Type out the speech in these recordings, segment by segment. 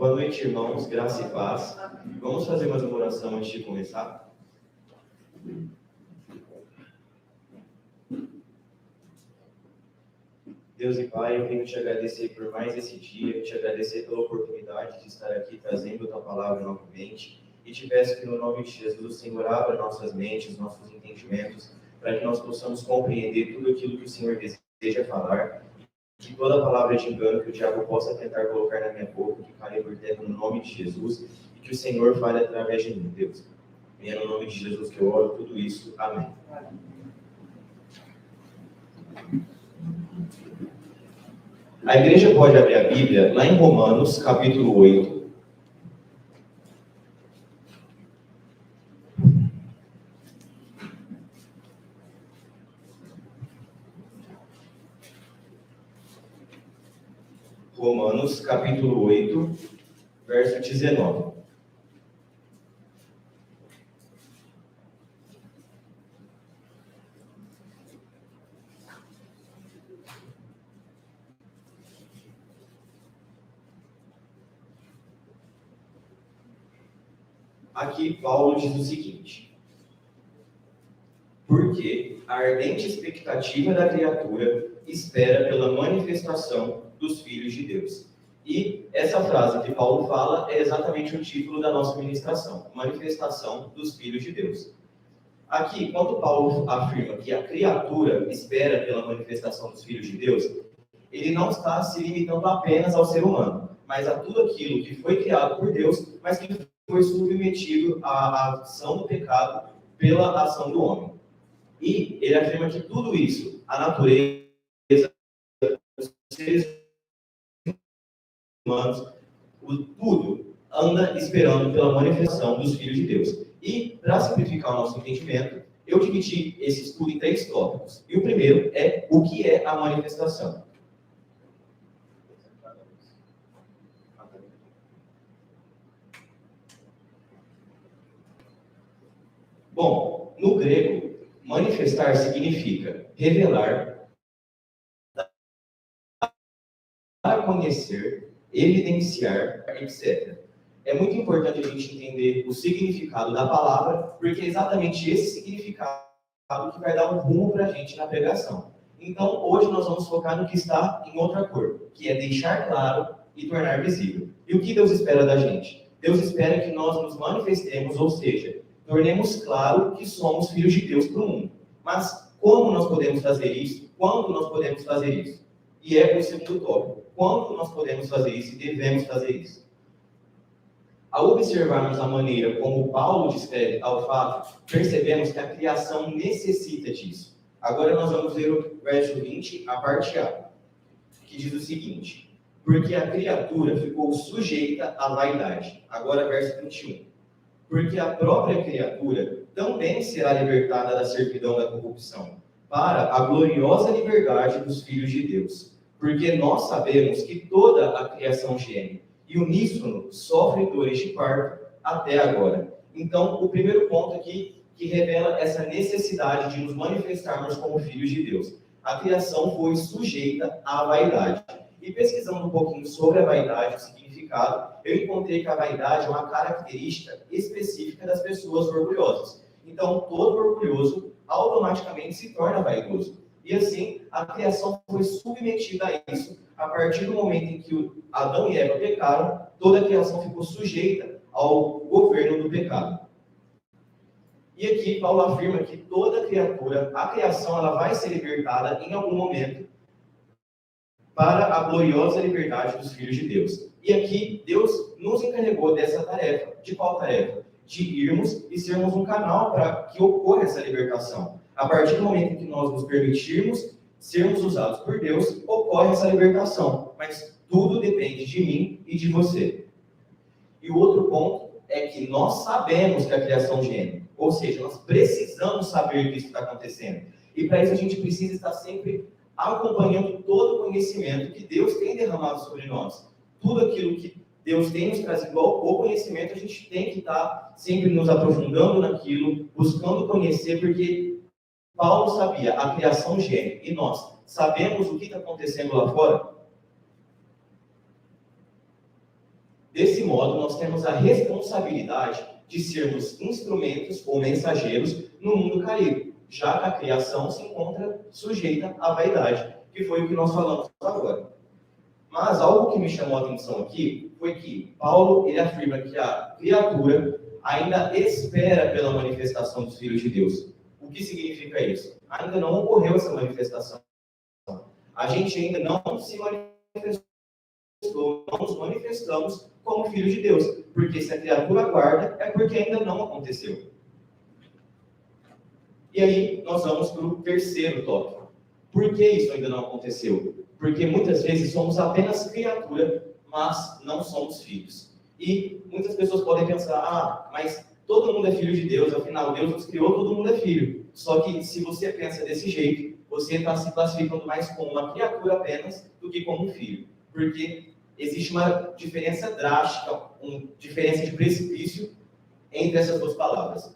Boa noite, irmãos, graça e paz. Vamos fazer mais uma oração antes de começar? Deus e Pai, eu venho te agradecer por mais esse dia, te agradecer pela oportunidade de estar aqui trazendo a tua palavra novamente, e te peço que no nome de Jesus o Senhor abra nossas mentes, nossos entendimentos, para que nós possamos compreender tudo aquilo que o Senhor deseja falar, que toda palavra de engano que o diabo possa tentar colocar na minha boca, que caia por terra no nome de Jesus, e que o Senhor fale através de mim, Deus. E é no nome de Jesus que eu oro tudo isso. Amém. A igreja pode abrir a Bíblia lá em Romanos, capítulo 8. Romanos, capítulo 8, verso 19. Aqui Paulo diz o seguinte: porque a ardente expectativa da criatura espera pela manifestação dos filhos de Deus. E essa frase que Paulo fala é exatamente o título da nossa ministração, manifestação dos filhos de Deus. Aqui, quando Paulo afirma que a criatura espera pela manifestação dos filhos de Deus, ele não está se limitando apenas ao ser humano, mas a tudo aquilo que foi criado por Deus, mas que foi submetido à ação do pecado pela ação do homem. E ele afirma que tudo isso, a natureza, os seres humanos, tudo anda esperando pela manifestação dos filhos de Deus. E, para simplificar o nosso entendimento, eu dividi esse estudo em 3 tópicos. E o primeiro é o que é a manifestação. Bom, no grego, manifestar significa revelar, dar a conhecer, evidenciar, etc. É muito importante a gente entender o significado da palavra, porque é exatamente esse significado que vai dar um rumo para a gente na pregação. Então, hoje nós vamos focar no que está em outra cor, que é deixar claro e tornar visível. E o que Deus espera da gente? Deus espera que nós nos manifestemos, ou seja, tornemos claro que somos filhos de Deus para o mundo. Mas como nós podemos fazer isso? Quando nós podemos fazer isso? E é o segundo tópico. Quando nós podemos fazer isso e devemos fazer isso? Ao observarmos a maneira como Paulo descreve tal fato, percebemos que a criação necessita disso. Agora nós vamos ver o verso 20, a parte A, que diz o seguinte: porque a criatura ficou sujeita à vaidade. Agora verso 21. Porque a própria criatura também será libertada da servidão da corrupção, para a gloriosa liberdade dos filhos de Deus. Porque nós sabemos que toda a criação geme, e uníssono sofre dores de parto até agora. Então, o primeiro ponto aqui que revela essa necessidade de nos manifestarmos como filhos de Deus. A criação foi sujeita à vaidade. E pesquisando um pouquinho sobre a vaidade, o significado, eu encontrei que a vaidade é uma característica específica das pessoas orgulhosas. Então, todo orgulhoso automaticamente se torna vaidoso. E assim, a criação foi submetida a isso. A partir do momento em que Adão e Eva pecaram, toda a criação ficou sujeita ao governo do pecado. E aqui Paulo afirma que toda criatura, a criação, ela vai ser libertada em algum momento para a gloriosa liberdade dos filhos de Deus. E aqui Deus nos encarregou dessa tarefa. De qual tarefa? De irmos e sermos um canal para que ocorra essa libertação. A partir do momento em que nós nos permitirmos sermos usados por Deus, ocorre essa libertação. Mas tudo depende de mim e de você. E o outro ponto é que nós sabemos que a criação geme. Ou seja, nós precisamos saber que isso está acontecendo. E para isso a gente precisa estar sempre acompanhando todo o conhecimento que Deus tem derramado sobre nós. Tudo aquilo que Deus tem nos trazido ao conhecimento, a gente tem que estar sempre nos aprofundando naquilo, buscando conhecer, porque Paulo sabia, a criação geme, e nós sabemos o que está acontecendo lá fora? Desse modo, nós temos a responsabilidade de sermos instrumentos ou mensageiros no mundo caído, já que a criação se encontra sujeita à vaidade, que foi o que nós falamos agora. Mas algo que me chamou a atenção aqui foi que Paulo ele afirma que a criatura ainda espera pela manifestação dos filhos de Deus. O que significa isso? Ainda não ocorreu essa manifestação. A gente ainda não se manifestou, não nos manifestamos como filhos de Deus. Porque se a criatura aguarda, é porque ainda não aconteceu. E aí, nós vamos para o terceiro tópico. Por que isso ainda não aconteceu? Porque muitas vezes somos apenas criatura, mas não somos filhos. E muitas pessoas podem pensar, mas todo mundo é filho de Deus, afinal, Deus nos criou, todo mundo é filho. Só que, se você pensa desse jeito, você está se classificando mais como uma criatura apenas do que como um filho. Porque existe uma diferença drástica, uma diferença de precipício entre essas duas palavras.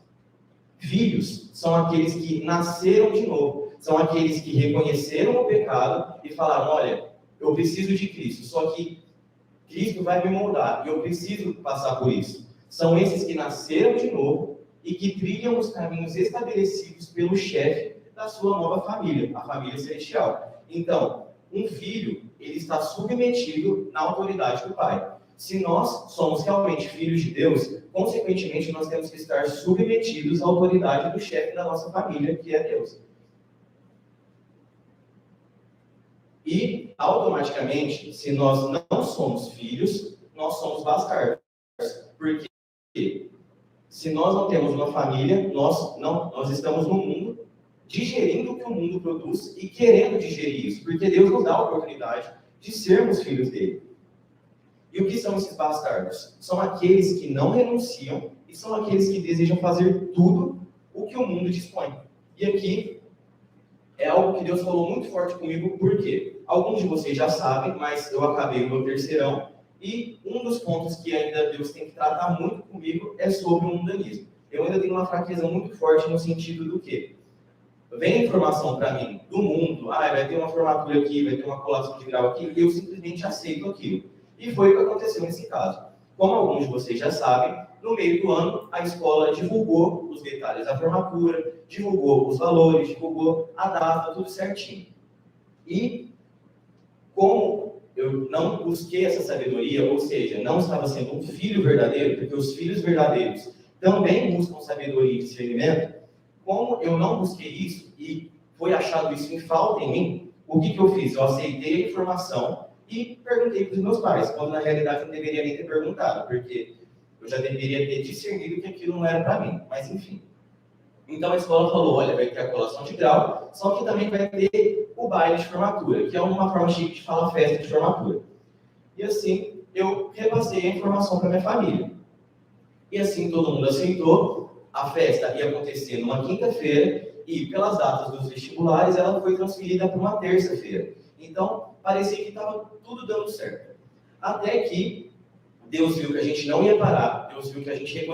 Filhos são aqueles que nasceram de novo, são aqueles que reconheceram o pecado e falaram, olha, eu preciso de Cristo, só que Cristo vai me moldar e eu preciso passar por isso. São esses que nasceram de novo e que trilham os caminhos estabelecidos pelo chefe da sua nova família, a família celestial. Então, um filho, ele está submetido na autoridade do pai. Se nós somos realmente filhos de Deus, consequentemente, nós temos que estar submetidos à autoridade do chefe da nossa família, que é Deus. E, automaticamente, se nós não somos filhos, nós somos bastardos. Porque se nós não temos uma família, nós estamos no mundo, digerindo o que o mundo produz e querendo digerir isso, porque Deus nos dá a oportunidade de sermos filhos dele. E o que são esses bastardos? São aqueles que não renunciam e são aqueles que desejam fazer tudo o que o mundo dispõe. E aqui é algo que Deus falou muito forte comigo, porque alguns de vocês já sabem, mas eu acabei o meu terceirão, e um dos pontos que ainda Deus tem que tratar muito comigo é sobre o mundanismo. Eu ainda tenho uma fraqueza muito forte no sentido do quê? Vem informação para mim do mundo, vai ter uma formatura aqui, vai ter uma colação de grau aqui, e eu simplesmente aceito aquilo. E foi o que aconteceu nesse caso. Como alguns de vocês já sabem, no meio do ano, a escola divulgou os detalhes da formatura, divulgou os valores, divulgou a data, tudo certinho. E, como eu não busquei essa sabedoria, ou seja, não estava sendo um filho verdadeiro, porque os filhos verdadeiros também buscam sabedoria e discernimento, como eu não busquei isso e foi achado isso em falta em mim, o que eu fiz? Eu aceitei a informação e perguntei para os meus pais, quando na realidade eu não deveria nem ter perguntado, porque eu já deveria ter discernido que aquilo não era para mim, mas enfim. Então a escola falou, olha, vai ter a colação de grau, só que também vai ter o baile de formatura, que é uma forma chique de falar festa de formatura. E assim, eu repassei a informação para minha família. E assim todo mundo aceitou, a festa ia acontecer numa quinta-feira, e pelas datas dos vestibulares, ela foi transferida para uma terça-feira. Então, parecia que estava tudo dando certo. Até que Deus viu que a gente não ia parar, Deus viu que a gente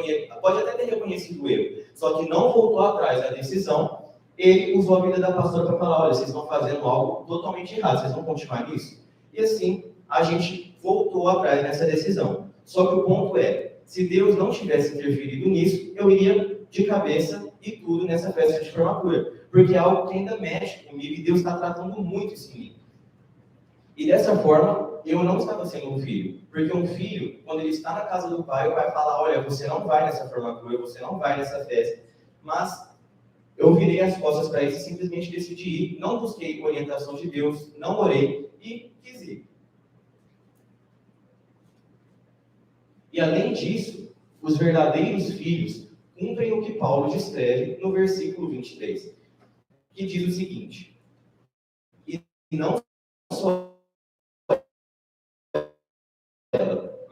pode até ter reconhecido o erro, só que não voltou atrás da decisão, ele usou a vida da pastora para falar, olha, vocês estão fazendo algo totalmente errado, vocês vão continuar nisso? E assim, a gente voltou atrás nessa decisão. Só que o ponto é, se Deus não tivesse interferido nisso, eu iria de cabeça e tudo nessa festa de formatura, porque é algo que ainda mexe comigo e Deus está tratando muito isso em mim. E dessa forma, eu não estava sendo um filho, porque um filho, quando ele está na casa do pai, o pai fala, olha, você não vai nessa formatura, você não vai nessa festa. Mas eu virei as costas para isso e simplesmente decidi ir, não busquei orientação de Deus, não orei e quis ir. E além disso, os verdadeiros filhos cumprem o que Paulo descreve no versículo 23, que diz o seguinte, e não só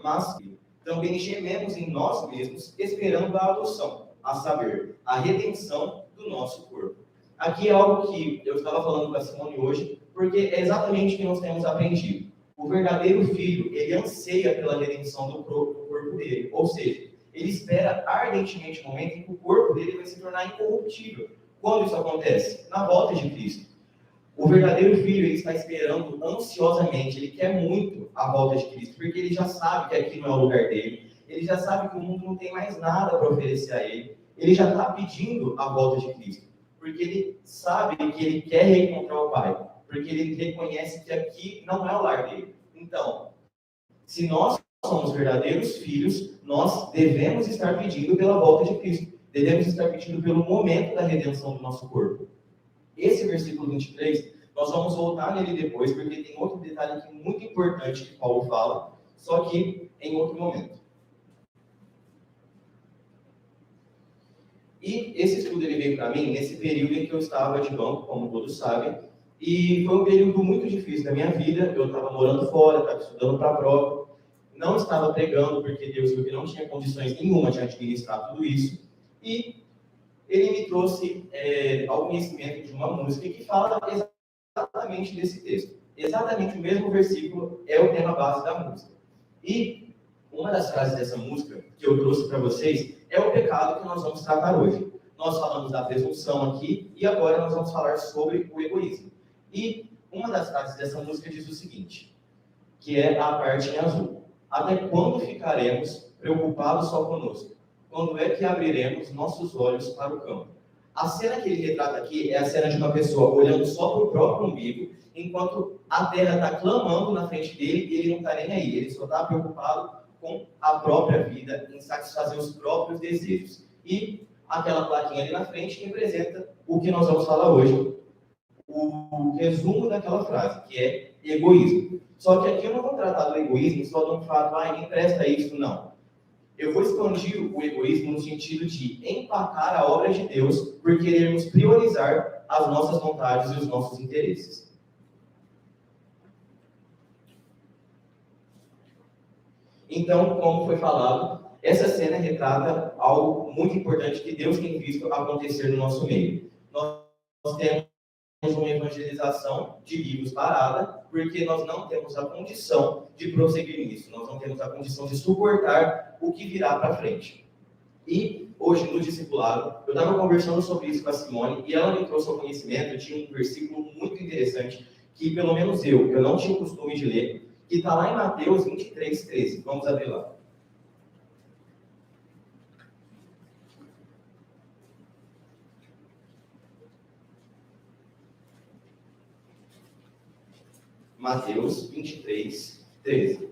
mas também gememos em nós mesmos, esperando a adoção, a saber, a redenção do nosso corpo. Aqui é algo que eu estava falando com a Simone hoje, porque é exatamente o que nós temos aprendido. O verdadeiro filho, ele anseia pela redenção do corpo dele, ou seja, ele espera ardentemente o momento em que o corpo dele vai se tornar incorruptível. Quando isso acontece? Na volta de Cristo. O verdadeiro filho, ele está esperando ansiosamente, ele quer muito a volta de Cristo, porque ele já sabe que aqui não é o lugar dele, ele já sabe que o mundo não tem mais nada para oferecer a ele, ele já está pedindo a volta de Cristo, porque ele sabe que ele quer reencontrar o Pai, porque ele reconhece que aqui não é o lar dele. Então, se nós somos verdadeiros filhos, nós devemos estar pedindo pela volta de Cristo, devemos estar pedindo pelo momento da redenção do nosso corpo. Esse versículo 23, nós vamos voltar nele depois, porque tem outro detalhe aqui muito importante que Paulo fala, só que em outro momento. E esse estudo ele veio para mim nesse período em que eu estava de banco, como todos sabem, e foi um período muito difícil da minha vida. Eu estava morando fora, estava estudando para a prova, não estava pregando, porque Deus viu que não tinha condições nenhuma de administrar tudo isso, e ele me trouxe ao conhecimento de uma música que fala exatamente desse texto. Exatamente o mesmo versículo é o tema base da música. E uma das frases dessa música que eu trouxe para vocês é o pecado que nós vamos tratar hoje. Nós falamos da presunção aqui e agora nós vamos falar sobre o egoísmo. E uma das frases dessa música diz o seguinte, que é a parte em azul. Até quando ficaremos preocupados só conosco? Quando é que abriremos nossos olhos para o campo? A cena que ele retrata aqui é a cena de uma pessoa olhando só para o próprio umbigo, enquanto a terra está clamando na frente dele e ele não está nem aí. Ele só está preocupado com a própria vida, em satisfazer os próprios desejos. E aquela plaquinha ali na frente representa o que nós vamos falar hoje, o resumo daquela frase, que é egoísmo. Só que aqui eu não vou tratar do egoísmo só de um fato, nem presta isso, não. Eu vou expandir o egoísmo no sentido de empacar a obra de Deus por querermos priorizar as nossas vontades e os nossos interesses. Então, como foi falado, essa cena retrata algo muito importante que Deus tem visto acontecer no nosso meio. Nós temos uma evangelização de livros parada, porque nós não temos a condição de prosseguir nisso, nós não temos a condição de suportar o que virá para frente. E hoje, no discipulado, eu estava conversando sobre isso com a Simone, e ela me trouxe ao conhecimento de um versículo muito interessante, que pelo menos eu não tinha o costume de ler, que está lá em Mateus 23, 13. Vamos abrir lá. Mateus 23, 13.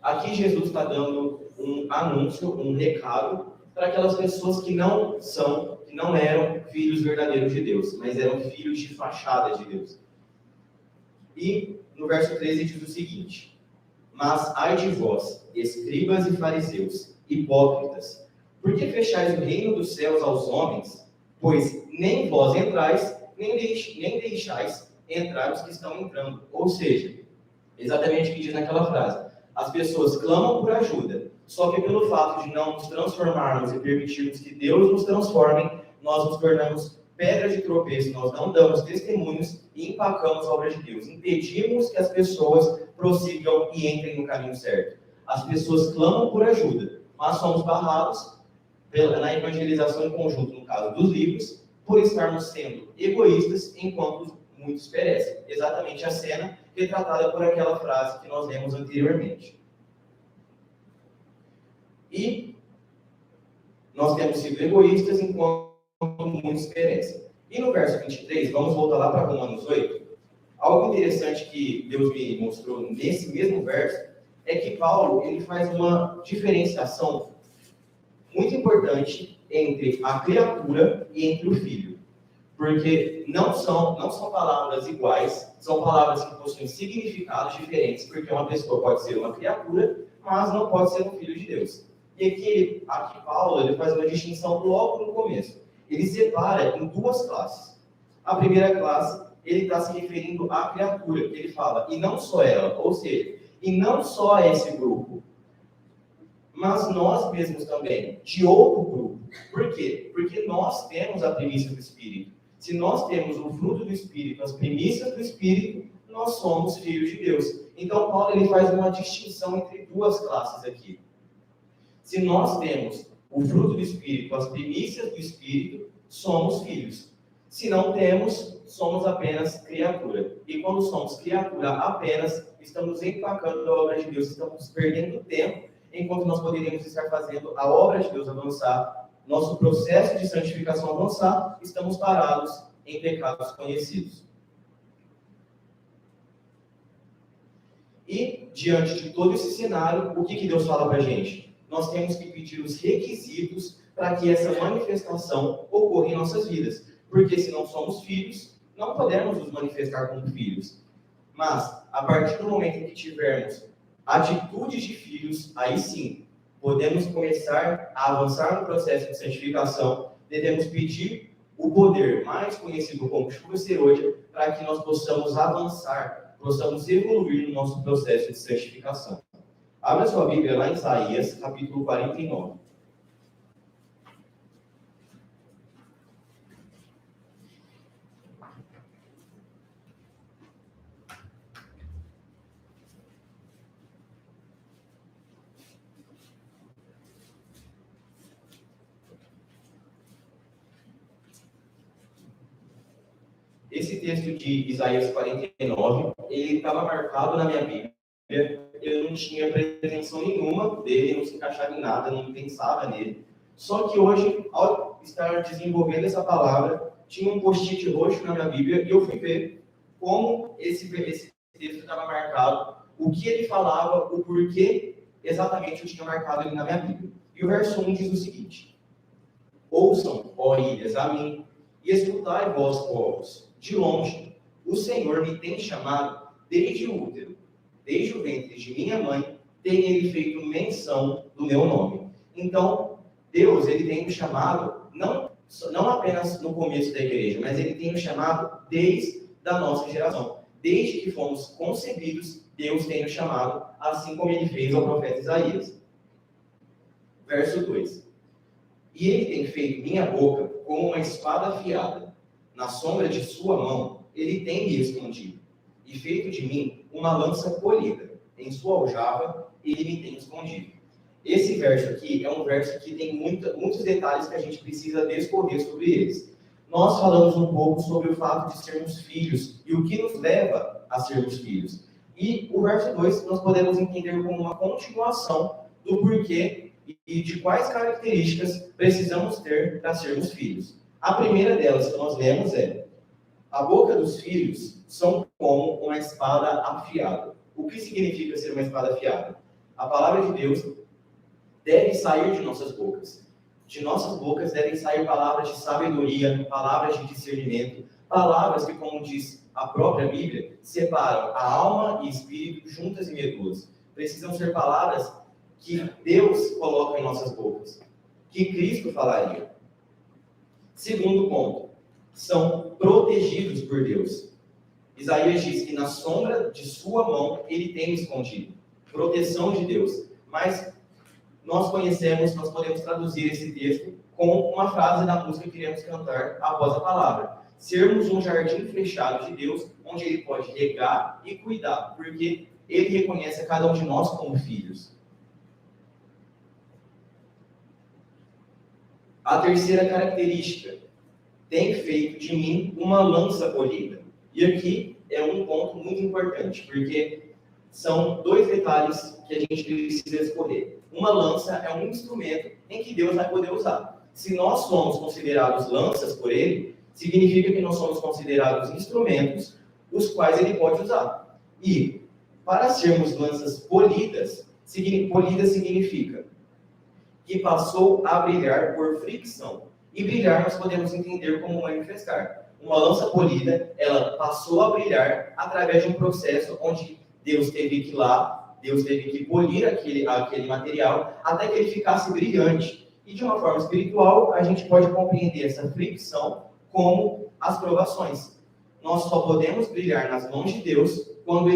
Aqui Jesus está dando um anúncio, um recado para aquelas pessoas que não eram filhos verdadeiros de Deus, mas eram filhos de fachada de Deus. E no verso 13 diz o seguinte: mas ai de vós, escribas e fariseus, hipócritas, por que fechais o reino dos céus aos homens? Pois nem vós entrais, nem deixais entrar os que estão entrando. Ou seja, exatamente o que diz naquela frase. As pessoas clamam por ajuda, só que pelo fato de não nos transformarmos e permitirmos que Deus nos transforme, nós nos tornamos pedra de tropeço, nós não damos testemunhos e empacamos a obra de Deus. Impedimos que as pessoas prossigam e entrem no caminho certo. As pessoas clamam por ajuda, mas somos barrados na evangelização em conjunto, no caso dos livros, por estarmos sendo egoístas enquanto muitos perecem. Exatamente a cena retratada por aquela frase que nós lemos anteriormente. E nós temos sido egoístas enquanto muitos perecem. E no verso 23, vamos voltar lá para Romanos 8, algo interessante que Deus me mostrou nesse mesmo verso, é que Paulo ele faz uma diferenciação muito importante entre a criatura e entre o filho. Porque não são palavras iguais, são palavras que possuem significados diferentes, porque uma pessoa pode ser uma criatura, mas não pode ser um filho de Deus. E aqui Paulo ele faz uma distinção logo no começo. Ele separa em duas classes. A primeira classe, ele está se referindo à criatura, que ele fala, e não só ela, ou seja, e não só esse grupo, mas nós mesmos também, de outro grupo. Por quê? Porque nós temos a primícia do Espírito. Se nós temos o fruto do Espírito, as primícias do Espírito, nós somos filhos de Deus. Então, Paulo ele faz uma distinção entre duas classes aqui. Se nós temos o fruto do Espírito, as primícias do Espírito, somos filhos. Se não temos, somos apenas criatura. E quando somos criatura apenas, estamos empacando a obra de Deus, estamos perdendo tempo, enquanto nós poderíamos estar fazendo a obra de Deus avançar, nosso processo de santificação avançar, estamos parados em pecados conhecidos. E, diante de todo esse cenário, o que Deus fala para a gente? Nós temos que pedir os requisitos para que essa manifestação ocorra em nossas vidas. Porque se não somos filhos, não podemos nos manifestar como filhos. Mas, a partir do momento em que tivermos atitudes de filhos, aí sim, podemos começar a avançar no processo de santificação. Devemos pedir o poder, mais conhecido como chuva serôdia, para que nós possamos avançar, possamos evoluir no nosso processo de santificação. Abra sua Bíblia lá em Isaías, capítulo 49. Esse texto de Isaías 49, ele estava marcado na minha Bíblia. Eu não tinha pretensão nenhuma dele, não se encaixava em nada, não pensava nele. Só que hoje, ao estar desenvolvendo essa palavra, tinha um post-it roxo na minha Bíblia e eu fui ver como esse texto estava marcado, o que ele falava, o porquê exatamente eu tinha marcado ele na minha Bíblia. E o verso 1 diz o seguinte: ouçam, ó ilhas, a mim, e escutai, vós, povos. De longe, o Senhor me tem chamado desde o útero, desde o ventre de minha mãe, tem ele feito menção do meu nome. Então, Deus, ele tem nos chamado, não apenas no começo da igreja, mas ele tem nos chamado desde a nossa geração. Desde que fomos concebidos, Deus tem nos chamado, assim como ele fez ao profeta Isaías. Verso 2. E ele tem feito minha boca como uma espada afiada. Na sombra de sua mão, ele tem me escondido. E feito de mim uma lança polida. Em sua aljava, ele me tem escondido. Esse verso aqui é um verso que tem muitos detalhes que a gente precisa discorrer sobre eles. Nós falamos um pouco sobre o fato de sermos filhos e o que nos leva a sermos filhos. E o verso 2 nós podemos entender como uma continuação do porquê e de quais características precisamos ter para sermos filhos. A primeira delas que nós lemos é: a boca dos filhos são como uma espada afiada. O que significa ser uma espada afiada? A palavra de Deus deve sair de nossas bocas. De nossas bocas devem sair palavras de sabedoria, palavras de discernimento, palavras que, como diz a própria Bíblia, separam a alma e espírito juntas e medulas. Precisam ser palavras que Deus coloca em nossas bocas, que Cristo falaria. Segundo ponto, são protegidos por Deus. Isaías diz que na sombra de sua mão ele tem escondido. Proteção de Deus. Mas nós podemos traduzir esse texto com uma frase da música que queremos cantar após a palavra. Sermos um jardim fechado de Deus, onde ele pode regar e cuidar, porque ele reconhece a cada um de nós como filhos. A terceira característica: tem feito de mim uma lança polida. E aqui é um ponto muito importante, porque são dois detalhes que a gente precisa escolher. Uma lança é um instrumento em que Deus vai poder usar. Se nós somos considerados lanças por Ele, significa que nós somos considerados instrumentos os quais Ele pode usar. E, para sermos lanças polidas, polida significa que passou a brilhar por fricção. E brilhar nós podemos entender como manifestar. Uma lança polida, ela passou a brilhar através de um processo onde Deus teve que polir aquele material até que ele ficasse brilhante. E de uma forma espiritual, a gente pode compreender essa fricção como as provações. Nós só podemos brilhar nas mãos de Deus quando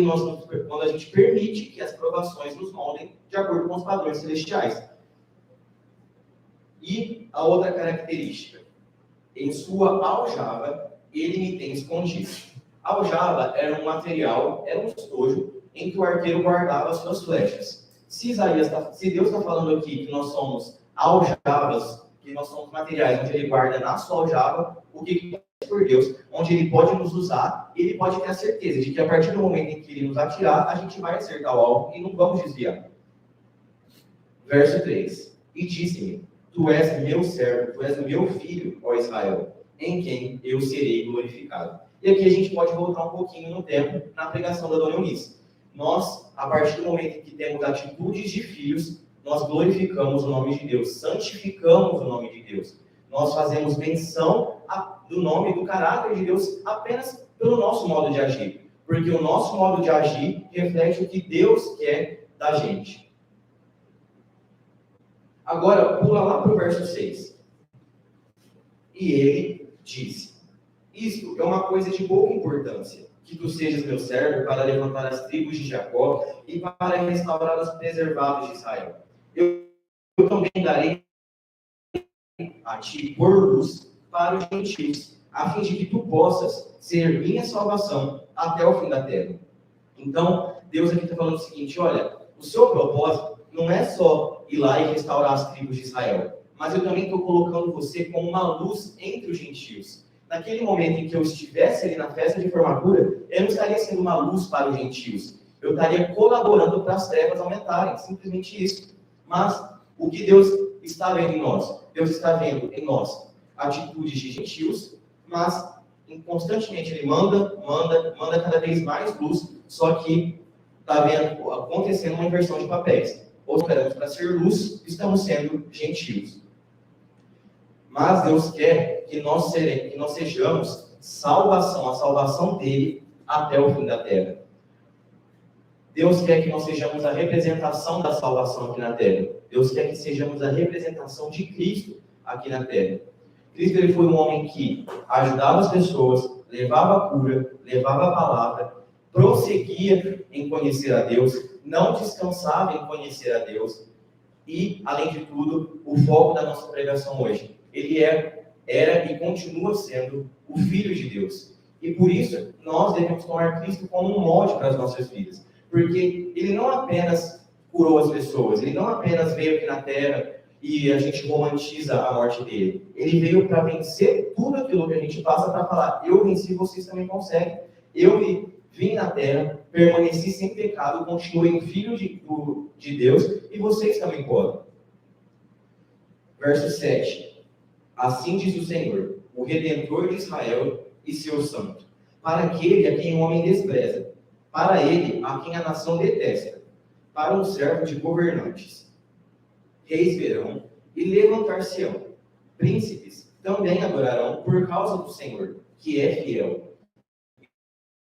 a gente permite que as provações nos moldem de acordo com os padrões celestiais. E a outra característica: em sua aljava, ele me tem escondido. A aljava era um material, era um estojo em que o arqueiro guardava as suas flechas. Se Deus está falando aqui que nós somos aljavas, que nós somos materiais onde ele guarda na sua aljava, o que é por Deus, onde ele pode nos usar, ele pode ter a certeza de que a partir do momento em que ele nos atirar, a gente vai acertar o alvo e não vamos desviar. Verso 3. E disse-me, tu és meu servo, tu és o meu filho, ó Israel, em quem eu serei glorificado. E aqui a gente pode voltar um pouquinho no tempo, na pregação da Dona Eunice. Nós, a partir do momento em que temos atitudes de filhos, nós glorificamos o nome de Deus, santificamos o nome de Deus. Nós fazemos menção do nome, do caráter de Deus apenas pelo nosso modo de agir. Porque o nosso modo de agir reflete o que Deus quer da gente. Agora, pula lá para o verso 6. E ele disse, isto é uma coisa de pouca importância, que tu sejas meu servo para levantar as tribos de Jacó e para restaurar os preservados de Israel. Eu também darei a ti por luz para os gentios, a fim de que tu possas ser minha salvação até o fim da terra. Então, Deus aqui está falando o seguinte, olha, o seu propósito não é só ir lá e restaurar as tribos de Israel, mas eu também estou colocando você como uma luz entre os gentios. Naquele momento em que eu estivesse ali na festa de formatura, eu não estaria sendo uma luz para os gentios. Eu estaria colaborando para as trevas aumentarem, simplesmente isso. Mas o que Deus está vendo em nós? Deus está vendo em nós atitudes de gentios, mas constantemente Ele manda cada vez mais luz, só que está vendo acontecendo uma inversão de papéis. Ou esperamos para ser luz, estamos sendo gentios. Mas Deus quer que nós sejamos salvação, a salvação dele até o fim da terra. Deus quer que nós sejamos a representação da salvação aqui na terra. Deus quer que sejamos a representação de Cristo aqui na terra. Cristo ele foi um homem que ajudava as pessoas, levava a cura, levava a palavra, prosseguia em conhecer a Deus, não descansava em conhecer a Deus e, além de tudo, o foco da nossa pregação hoje. Ele era e continua sendo o Filho de Deus. E por isso, nós devemos tomar Cristo como um molde para as nossas vidas. Porque ele não apenas curou as pessoas, ele não apenas veio aqui na Terra e a gente romantiza a morte dele. Ele veio para vencer tudo aquilo que a gente passa para falar, eu venci, vocês também conseguem. Eu vim na Terra, permaneci sem pecado, continuei um filho de Deus e vocês também podem. Verso 7. Assim diz o Senhor, o Redentor de Israel e seu santo, para aquele a quem o homem despreza, para ele a quem a nação detesta, para um servo de governantes. Reis verão e levantar-se-ão, príncipes também adorarão por causa do Senhor, que é fiel.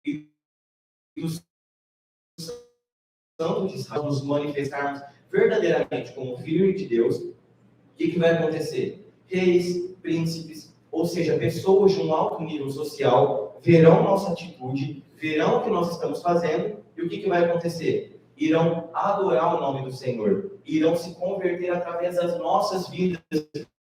E os santos de Israel nos manifestarmos verdadeiramente como filho de Deus, o que vai acontecer? Reis, príncipes, ou seja, pessoas de um alto nível social, verão nossa atitude, verão o que nós estamos fazendo, e o que vai acontecer? Irão adorar o nome do Senhor, irão se converter através das nossas vidas,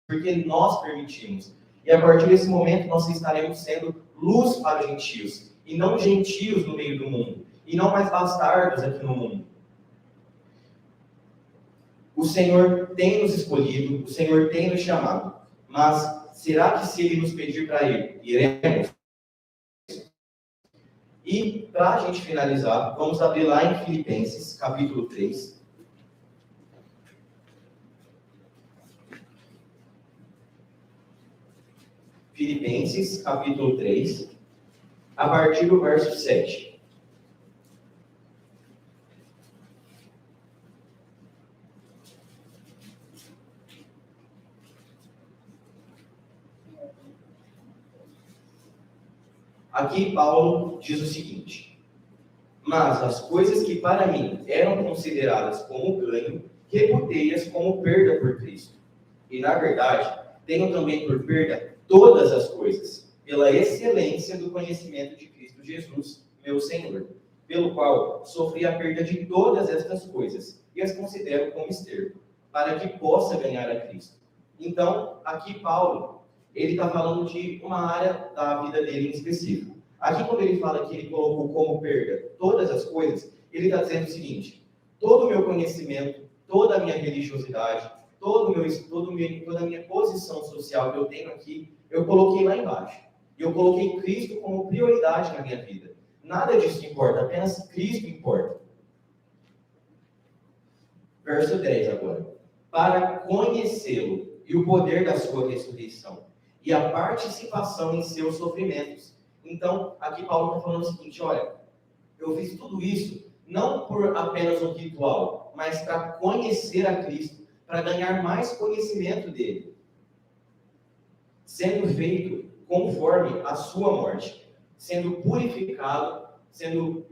porque nós permitimos. E a partir desse momento, nós estaremos sendo luz para os gentios, e não gentios no meio do mundo, e não mais bastardos aqui no mundo. O Senhor tem nos escolhido, o Senhor tem nos chamado, mas será que se Ele nos pedir para ir, iremos? E, para a gente finalizar, vamos abrir lá em Filipenses, capítulo 3. Filipenses, capítulo 3, a partir do verso 7. Aqui Paulo diz o seguinte: mas as coisas que para mim eram consideradas como ganho, reputei-as como perda por Cristo. E na verdade, tenho também por perda todas as coisas, pela excelência do conhecimento de Cristo Jesus, meu Senhor, pelo qual sofri a perda de todas estas coisas, e as considero como esterco, para que possa ganhar a Cristo. Então, aqui Paulo, ele está falando de uma área da vida dele em específico. Aqui, quando ele fala que ele colocou como perda todas as coisas, ele está dizendo o seguinte: todo o meu conhecimento, toda a minha religiosidade, toda a minha posição social que eu tenho aqui, eu coloquei lá embaixo. E eu coloquei Cristo como prioridade na minha vida. Nada disso importa, apenas Cristo importa. Verso 10 agora. Para conhecê-lo e o poder da sua ressurreição e a participação em seus sofrimentos. Então, aqui Paulo está falando o seguinte: olha, eu fiz tudo isso não por apenas um ritual, mas para conhecer a Cristo, para ganhar mais conhecimento dele, sendo feito conforme a sua morte, sendo purificado, sendo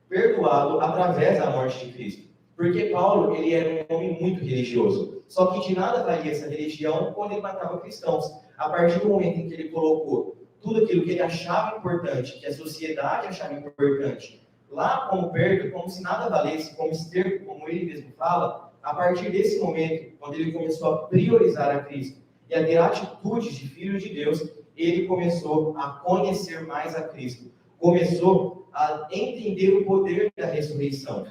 perdoado através da morte de Cristo. Porque Paulo, ele era um homem muito religioso, só que de nada valia essa religião quando ele matava cristãos. A partir do momento em que ele colocou tudo aquilo que ele achava importante, que a sociedade achava importante, lá como perto, como se nada valesse, como esterco, como ele mesmo fala, a partir desse momento, quando ele começou a priorizar a Cristo e a ter atitudes de filho de Deus, ele começou a conhecer mais a Cristo, começou a entender o poder da ressurreição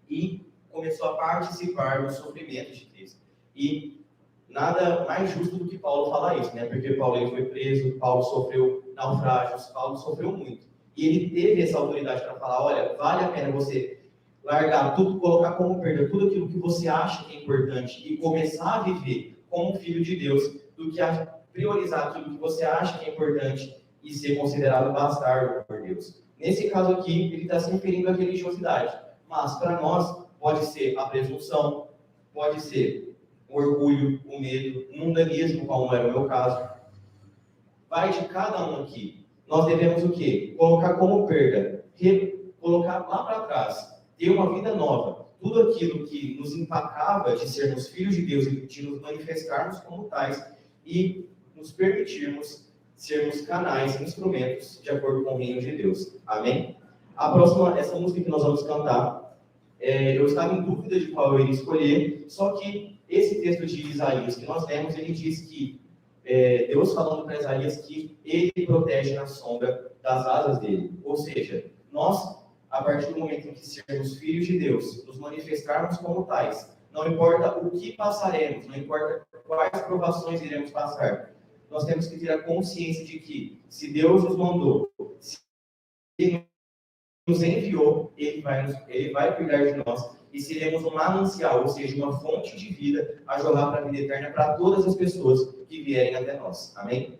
e começou a participar dos sofrimentos de Cristo. E nada mais justo do que Paulo falar isso, né? Porque Paulo ele foi preso, Paulo sofreu naufrágios, Paulo sofreu muito. E ele teve essa autoridade para falar: olha, vale a pena você largar tudo, colocar como perda tudo aquilo que você acha que é importante e começar a viver como filho de Deus, do que a priorizar aquilo que você acha que é importante e ser considerado bastardo por Deus. Nesse caso aqui, ele está se referindo à religiosidade. Mas para nós, pode ser a presunção, pode ser o orgulho, o medo, o mundanismo, como era o meu caso. Vai de cada um aqui. Nós devemos o quê? Colocar como perda, colocar lá para trás, ter uma vida nova. Tudo aquilo que nos empacava de sermos filhos de Deus e de nos manifestarmos como tais e nos permitirmos sermos canais, instrumentos de acordo com o reino de Deus. Amém? A próxima, essa música que nós vamos cantar, eu estava em dúvida de qual eu iria escolher, só que esse texto de Isaías que nós lemos, ele diz que Deus falando para Isaías que ele protege na sombra das asas dele. Ou seja, nós, a partir do momento em que sermos filhos de Deus, nos manifestarmos como tais, não importa o que passaremos, não importa quais provações iremos passar, nós temos que ter a consciência de que, se Deus nos mandou, se Ele nos enviou, Ele vai cuidar de nós e seremos um manancial, ou seja, uma fonte de vida a jorrar para a vida eterna para todas as pessoas que vierem até nós. Amém?